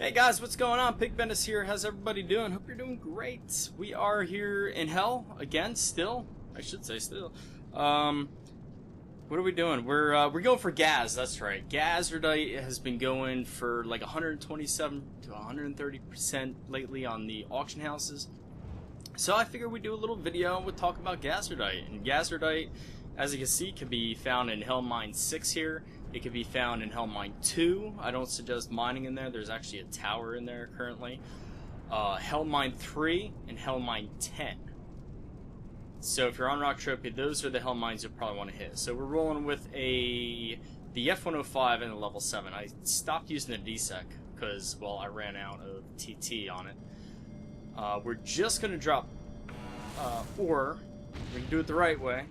Hey guys, what's going on? PigBenis here. How's everybody doing? Hope you're doing great. We are here in hell again, still. I should say still. What are we doing? We're going for Gaz. That's right. Gazzurdite has been going for like 127 to 130% lately on the auction houses. So I figured we'd do a little video. We'll talk about Gazzurdite. And Gazzurdite, as you can see, can be found in Hell Mine 6 here. It can be found in Hell Mine 2. I don't suggest mining in there. There's actually a tower in there currently. Hell Mine 3 and Hell Mine 10. So if you're on Rocktropia, those are the Hell Mines you'll probably want to hit. So we're rolling with the F105 and the level 7. I stopped using the DSEC because, well, I ran out of TT on it. We're just going to drop, or we can do it the right way.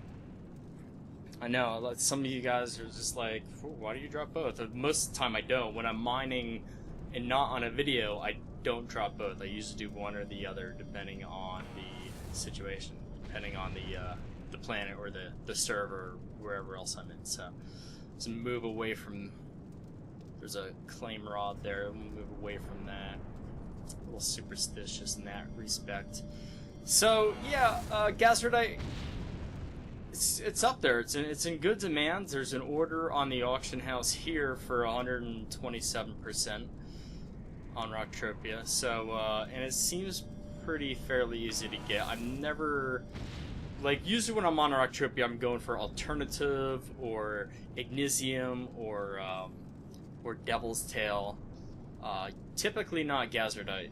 I know, some of you guys are just like, why do you drop both? Most of the time I don't. When I'm mining and not on a video, I don't drop both. I usually do one or the other depending on the situation, depending on the planet or the server or wherever else I'm in. So let's move away from, there's a claim rod there, we'll move away from that. A little superstitious in that respect. So yeah, Gazzurdite, it's up there. It's in good demand. There's an order on the auction house here for 127% on Rocktropia. So and it seems pretty fairly easy to get. I'm never, like, usually when I'm on Rocktropia, I'm going for alternative or Ignisium or Devil's Tail. Typically not Gazzurdite.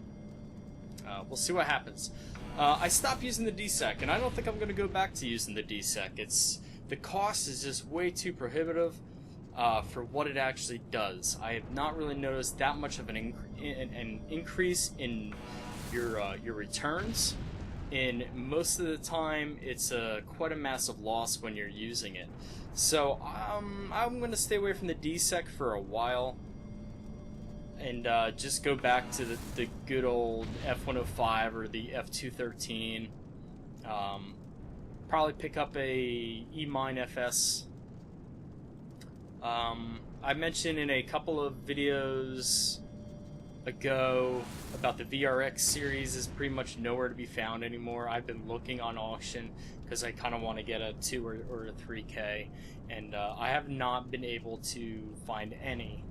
We'll see what happens. I stopped using the DSEC, and I don't think I'm going to go back to using the DSEC. The cost is just way too prohibitive for what it actually does. I have not really noticed that much of an increase in your returns, and most of the time it's quite a massive loss when you're using it. So I'm going to stay away from the DSEC for a while and just go back to the good old F105 or the F213. Probably pick up a E-Mine FS. I mentioned in a couple of videos ago about the VRX series is pretty much nowhere to be found anymore. I've been looking on auction because I kind of want to get a 2 or a 3K, and I have not been able to find any.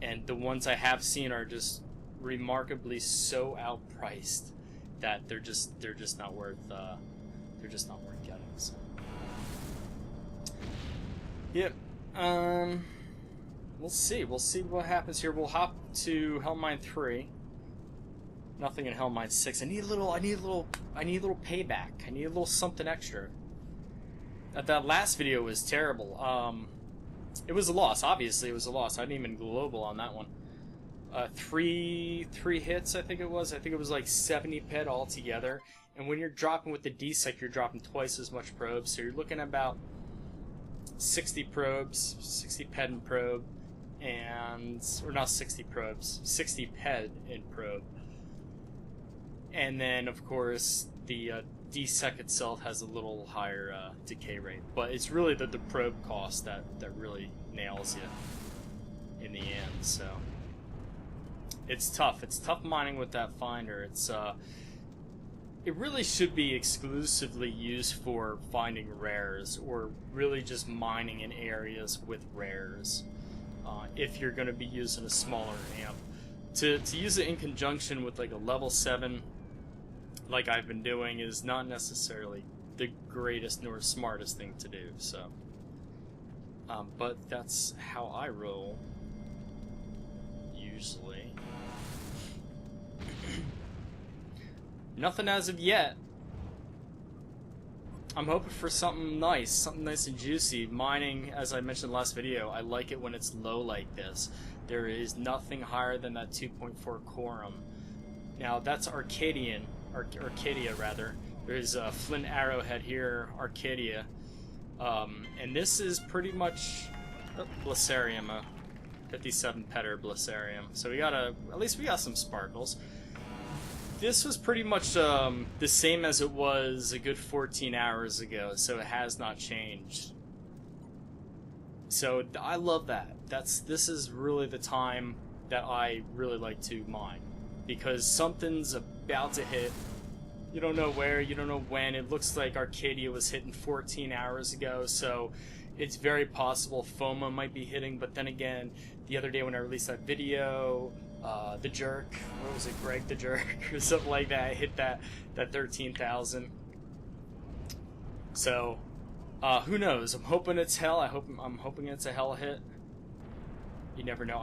And the ones I have seen are just remarkably so outpriced that they're just not worth getting. So. Yep. We'll see what happens here. We'll hop to Hell Mine 3. Nothing in Hell Mine 6. I need a little payback. I need a little something extra. That last video was terrible. It was a loss. Obviously, it was a loss. I didn't even global on that one. Three hits, I think it was. I think it was like 70 ped altogether. And when you're dropping with the DSEC, you're dropping twice as much probes. So you're looking at about 60 probes, 60 ped in probe, or not 60 probes, 60 ped in probe. And then, of course, the DSEC itself has a little higher decay rate, but it's really the probe cost that really nails you in the end. So it's tough. It's tough mining with that finder. It really should be exclusively used for finding rares, or really just mining in areas with rares. If you're going to be using a smaller amp, to use it in conjunction with like a level 7. Like I've been doing, is not necessarily the greatest nor smartest thing to do. So, but that's how I roll usually. Nothing as of yet. I'm hoping for something nice and juicy. Mining, as I mentioned in the last video, I like it when it's low like this. There is nothing higher than that 2.4 quorum. Now that's Arcadia rather. There's a Flint Arrowhead here, Arcadia, and this is pretty much Blissarium, a 57 petter Blissarium. So at least we got some sparkles. This was pretty much the same as it was a good 14 hours ago, so it has not changed. So I love that. This is really the time that I really like to mine, because something's about to hit. You don't know where, you don't know when. It looks like Arcadia was hitting 14 hours ago, so it's very possible FOMA might be hitting. But then again, the other day when I released that video, the jerk, what was it, Greg the jerk or something like that, hit that 13,000. So who knows? I'm hoping it's hell. I'm hoping it's a hell hit. You never know.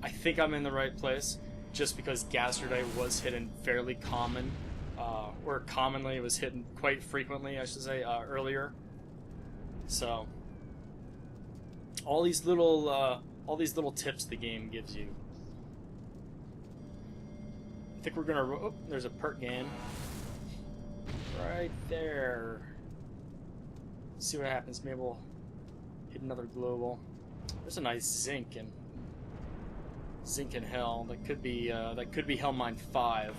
I think I'm in the right place, just because Gazzurdite was hitting fairly common, or commonly. It was hitting quite frequently, I should say, earlier. So all these little tips the game gives you. I think we're gonna. Oh, there's a perk game right there. See what happens. Maybe we'll hit another global. There's a nice zinc in hell. That could be Hellmine 5.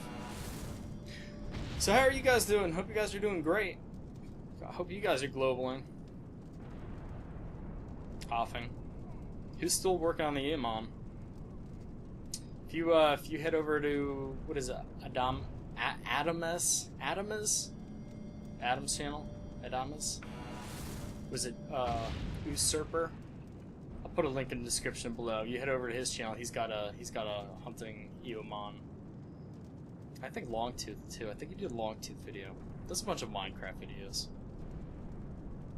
So how are you guys doing? Hope you guys are doing great. I hope you guys are globaling. Offing. Who's still working on the Imam? If you head over to, what is it, Adam's channel? Adamus? Was it Usurper? I'll put a link in the description below. You head over to his channel. He's got a hunting Eomon. I think Longtooth too. I think he did a Longtooth video. Does a bunch of Minecraft videos,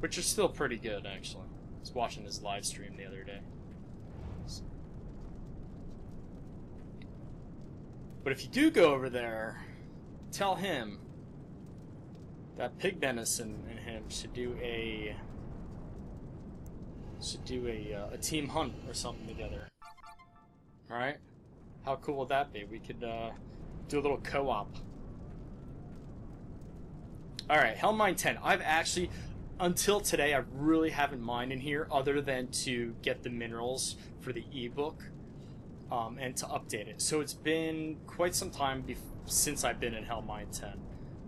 which are still pretty good actually. I was watching his live stream the other day. But if you do go over there, tell him that PigBenis and him should do a team hunt or something together. All right? How cool would that be? We could do a little co-op. All right, Hellmine 10. I've actually, until today, I really haven't mined in here other than to get the minerals for the ebook. And to update it. So it's been quite some time since I've been in Hellmine 10.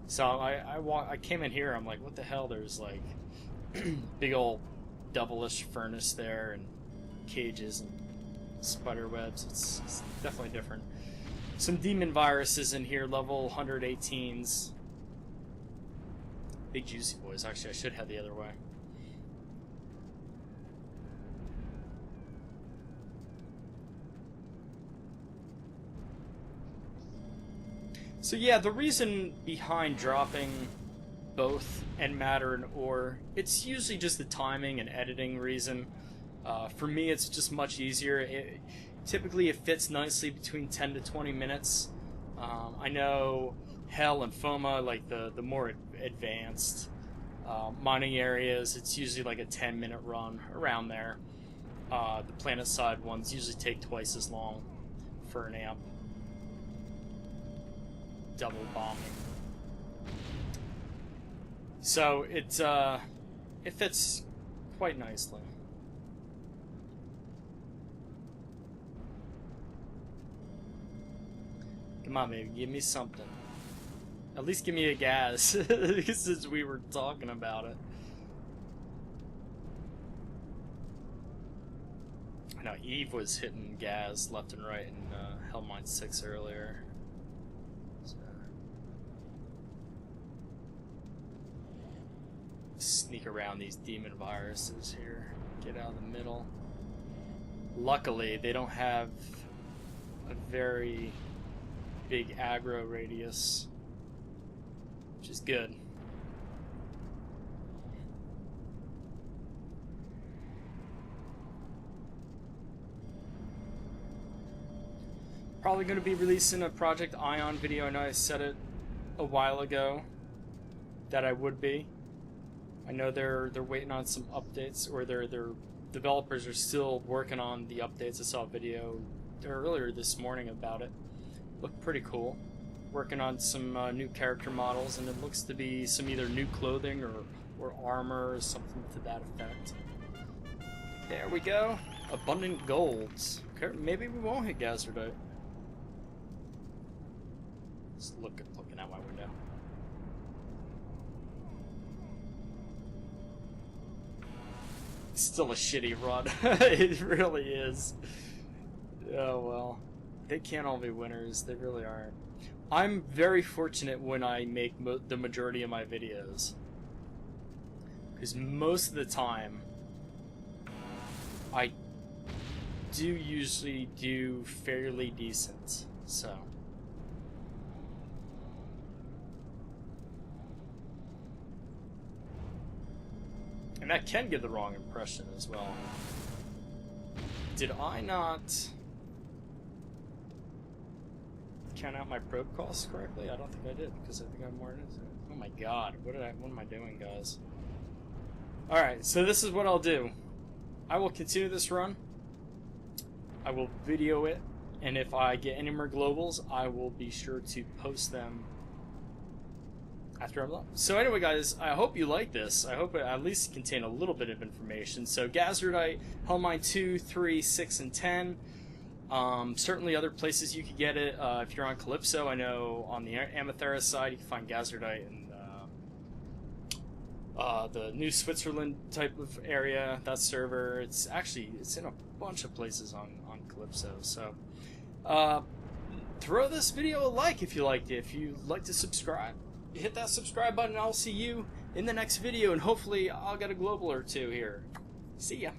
So I came in here, I'm like, what the hell? There's like big old double-ish furnace there, and cages and spider webs. It's definitely different. Some demon viruses in here, level 118s. Big juicy boys. Actually, I should head the other way. So yeah, the reason behind dropping both end matter and ore, it's usually just the timing and editing reason. For me, it's just much easier. Typically, it fits nicely between 10 to 20 minutes. I know Hell and FOMA, like the more advanced mining areas, it's usually like a 10-minute run, around there. The planet side ones usually take twice as long for an amp. Double bombing. So it fits quite nicely. Come on, baby, give me something. At least give me a gas, since we were talking about it. I know Eve was hitting gas left and right in Hellmine 6 earlier. Sneak around these demon viruses here. Get out of the middle. Luckily, they don't have a very big aggro radius, which is good. Probably going to be releasing a Project Ion video. I know I said it a while ago that I would be. I know they're waiting on some updates, or their developers are still working on the updates. I saw a video earlier this morning about it. Looked pretty cool. Working on some new character models, and it looks to be some either new clothing or armor or something to that effect. There we go. Abundant golds. Okay, maybe we won't hit Gazzurdite. Just looking out my window. Still a shitty run. It really is. Oh well, they can't all be winners. They really aren't. I'm very fortunate when I make the majority of my videos, because most of the time I do usually do fairly decent. So. And that can give the wrong impression as well. Did I not count out my probe costs correctly? I don't think I did, because I think I'm more into it. Oh my god, what am I doing, guys? Alright, so this is what I'll do. I will continue this run. I will video it, and if I get any more globals, I will be sure to post them after I'm done. So anyway, guys, I hope you like this. I hope it at least contain a little bit of information. So Gazzurdite, Hellmine 2, 3, 6, and 10. Certainly other places you could get it. If you're on Calypso, I know on the Amethyst side you can find Gazzurdite in the New Switzerland type of area, that server. It's in a bunch of places on Calypso. So throw this video a like if you liked it. If you'd like to subscribe, hit that subscribe button. I'll see you in the next video, and hopefully I'll get a global or two here. See ya.